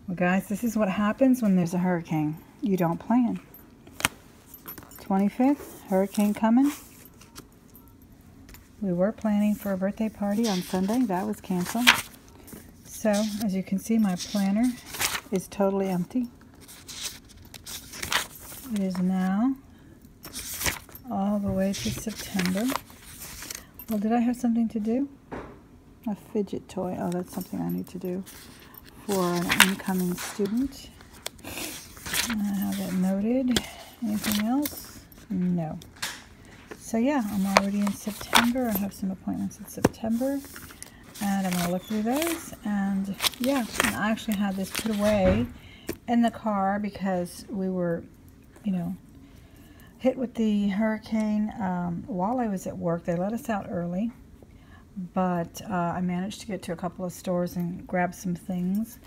Well, guys, this is what happens when there's a hurricane. You don't plan. 25th, hurricane coming. We were planning for a birthday party on Sunday. That was canceled. So, as you can see, my planner is totally empty. It is now all the way to September. Well, did I have something to do? A fidget toy. Oh, that's something I need to do for an incoming student. I have that noted. Anything else? No. So yeah, I'm already in September. I have some appointments in September. And I'm going to look through those. And yeah, and I actually had this put away in the car because we were, you know, hit with the hurricane while I was at work. They let us out early. But I managed to get to a couple of stores and grab some things.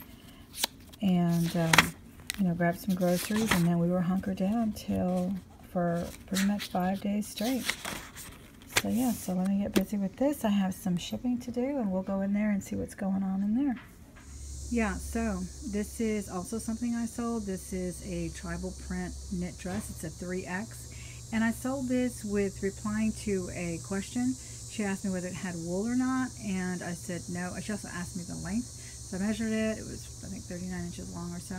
And, you know, grab some groceries. And then we were hunkered down for pretty much 5 days straight. So yeah, so let me get busy with this. I have some shipping to do, and we'll go in there and see what's going on in there. Yeah, so this is also something I sold. This is a tribal print knit dress. It's a 3X. And I sold this with replying to a question. She asked me whether it had wool or not, and I said no. She also asked me the length. So I measured it. It was, I think, 39 inches long or so.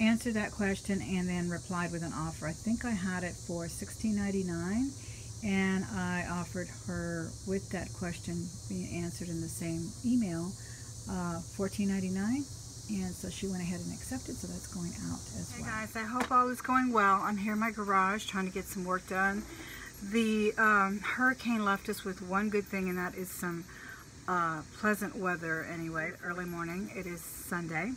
Answered that question and then replied with an offer. I think I had it for $16.99. And I offered her, with that question being answered in the same email, $14.99. And so she went ahead and accepted, so that's going out as well. Hey guys, I hope all is going well. I'm here in my garage trying to get some work done. The hurricane left us with one good thing, and that is some pleasant weather anyway. Early morning. It is Sunday.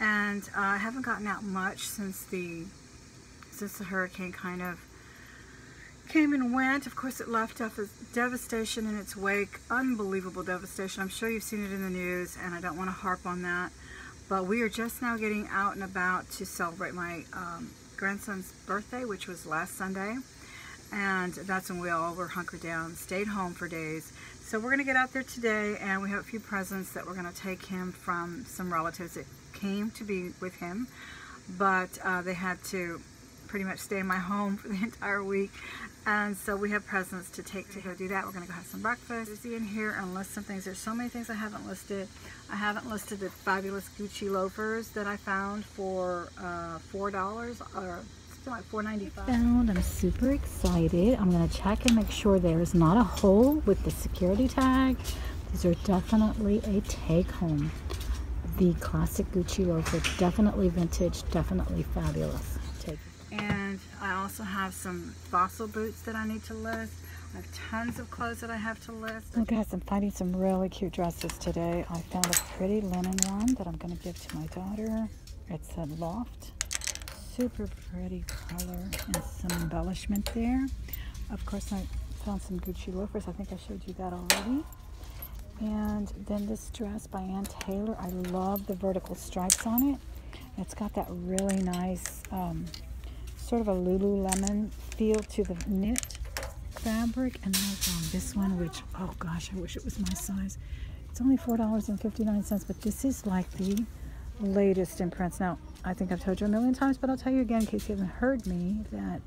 And I haven't gotten out much since the hurricane kind of came and went. Of course, it left us devastation in its wake. Unbelievable devastation. I'm sure you've seen it in the news, and I don't want to harp on that. But we are just now getting out and about to celebrate my grandson's birthday, which was last Sunday. And that's when we all were hunkered down, stayed home for days. So we're going to get out there today, and we have a few presents that we're going to take him from some relatives that came to be with him. But they had to pretty much stay in my home for the entire week, and so we have presents to take to go do that. We're gonna go have some breakfast. Busy in here and list some things. There's so many things I haven't listed. I haven't listed the fabulous Gucci loafers that I found for $4 or something like $4.95. I'm super excited. I'm gonna check and make sure there is not a hole with the security tag. These are definitely a take home. The classic Gucci loafer, definitely vintage, definitely fabulous. Take it. And I also have some fossil boots that I need to list. I have tons of clothes that I have to list. Oh guys, I'm finding some really cute dresses today. I found a pretty linen one that I'm going to give to my daughter. It's a loft. Super pretty color and some embellishment there. Of course, I found some Gucci loafers. I think I showed you that already. And then this dress by Ann Taylor. I love the vertical stripes on it. It's got that really nice sort of a Lululemon feel to the knit fabric. And then I found this one, which, oh gosh, I wish it was my size. It's only $4.59, but this is like the latest in prints. Now, I think I've told you a million times, but I'll tell you again in case you haven't heard me, that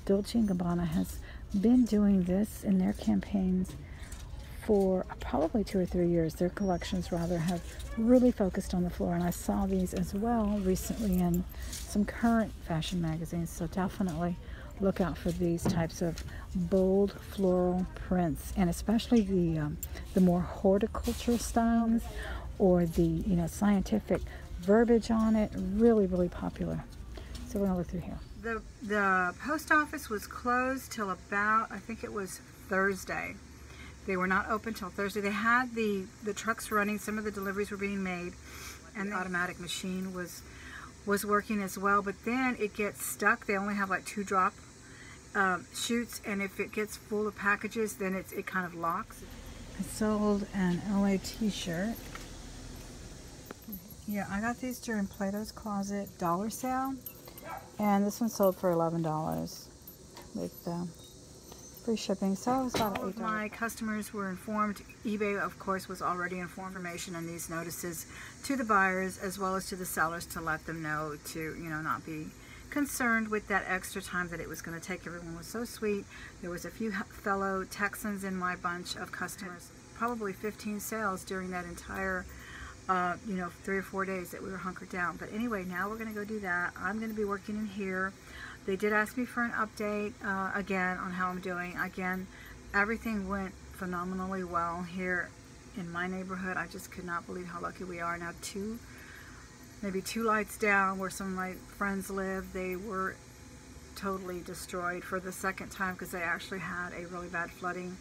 Dolce & Gabbana has been doing this in their campaigns for probably 2 or 3 years. Their collections rather have really focused on the floor, and I saw these as well recently in some current fashion magazines. So definitely look out for these types of bold floral prints, and especially the more horticulture styles or the scientific verbiage on it. Really popular. So we're gonna look through here. The post office was closed till about, I think it was Thursday. They were not open till Thursday. They had the trucks running. Some of the deliveries were being made, and the automatic machine was working as well. But then it gets stuck. They only have like 2 drop chutes, and if it gets full of packages, then it kind of locks. I sold an LA t-shirt. Yeah, I got these during Plato's Closet dollar sale, and this one sold for $11 with free shipping. So it was about All $8. of my customers were informed. eBay, of course, was already informed information on these notices to the buyers as well as to the sellers to let them know to, you know, not be concerned with that extra time that it was going to take. Everyone was so sweet. There was a few fellow Texans in my bunch of customers, probably 15 sales during that entire 3 or 4 days that we were hunkered down. But anyway, now we're going to go do that. I'm going to be working in here. They did ask me for an update again on how I'm doing. Again, everything went phenomenally well here in my neighborhood. I just could not believe how lucky we are. Now maybe two lights down where some of my friends live, they were totally destroyed for the second time because they actually had a really bad flooding.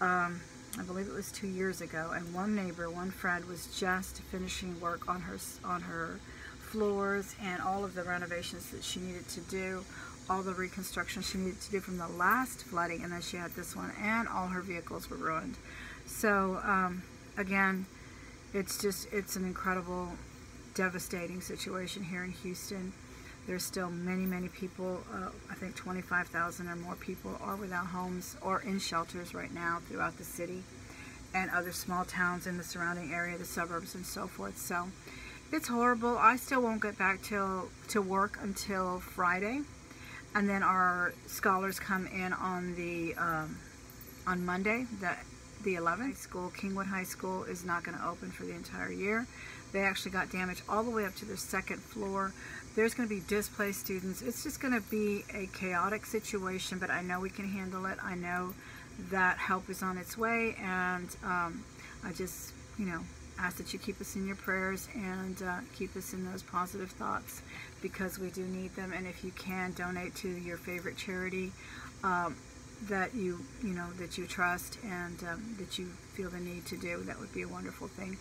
I believe it was 2 years ago, and one neighbor, one friend, was just finishing work on her floors and all of the renovations that she needed to do, all the reconstruction she needed to do from the last flooding, and then she had this one, and all her vehicles were ruined. So again, it's an incredible, devastating situation here in Houston. There's still many people, I think 25,000 or more people are without homes or in shelters right now throughout the city and other small towns in the surrounding area, the suburbs and so forth. So it's horrible. I still won't get back to work until Friday, and then our scholars come in on the on Monday, the 11th. School, Kingwood High School, is not going to open for the entire year. They actually got damaged all the way up to their second floor. There's going to be displaced students. It's just going to be a chaotic situation, but I know we can handle it. I know that help is on its way, and I just, ask that you keep us in your prayers and keep us in those positive thoughts, because we do need them. And if you can donate to your favorite charity that you trust and that you feel the need to do, that would be a wonderful thing.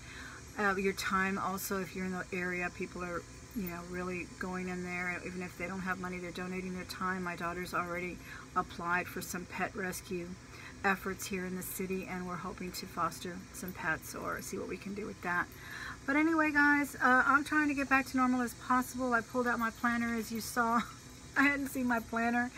Your time also, if you're in the area, people are really going in there. Even if they don't have money, they're donating their time. My daughter's already applied for some pet rescue efforts here in the city, and we're hoping to foster some pets or see what we can do with that. But anyway, guys, I'm trying to get back to normal as possible. I pulled out my planner, as you saw. I hadn't seen my planner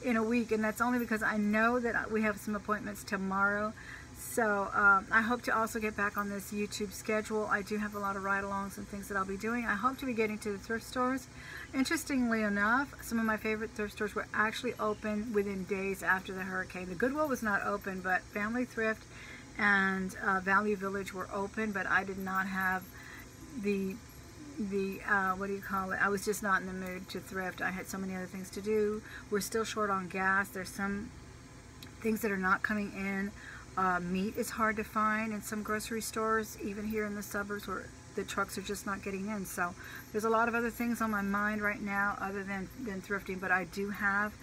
in a week, and that's only because I know that we have some appointments tomorrow. So I hope to also get back on this YouTube schedule. I do have a lot of ride-alongs and things that I'll be doing. I hope to be getting to the thrift stores. Interestingly enough, some of my favorite thrift stores were actually open within days after the hurricane. The Goodwill was not open, but Family Thrift and Value Village were open, but I did not have the what do you call it? I was just not in the mood to thrift. I had so many other things to do. We're still short on gas. There's some things that are not coming in. Meat is hard to find in some grocery stores, even here in the suburbs, where the trucks are just not getting in. So there's a lot of other things on my mind right now other than thrifting, but I do have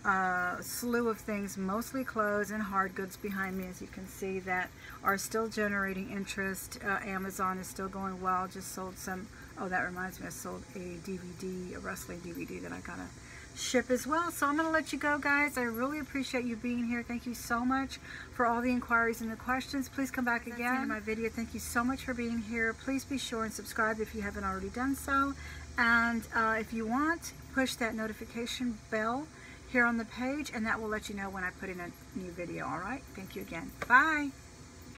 a slew of things, mostly clothes and hard goods behind me, as you can see, that are still generating interest. Amazon is still going well. Just sold some, oh, that reminds me, I sold a DVD, a wrestling DVD that I gotta ship as well. So I'm going to let you go, guys. I really appreciate you being here. Thank you so much for all the inquiries and the questions. Please come back again. That's the end of my video. Thank you so much for being here. Please be sure and subscribe if you haven't already done so. And if you want, push that notification bell here on the page, and that will let you know when I put in a new video. All right? Thank you again. Bye.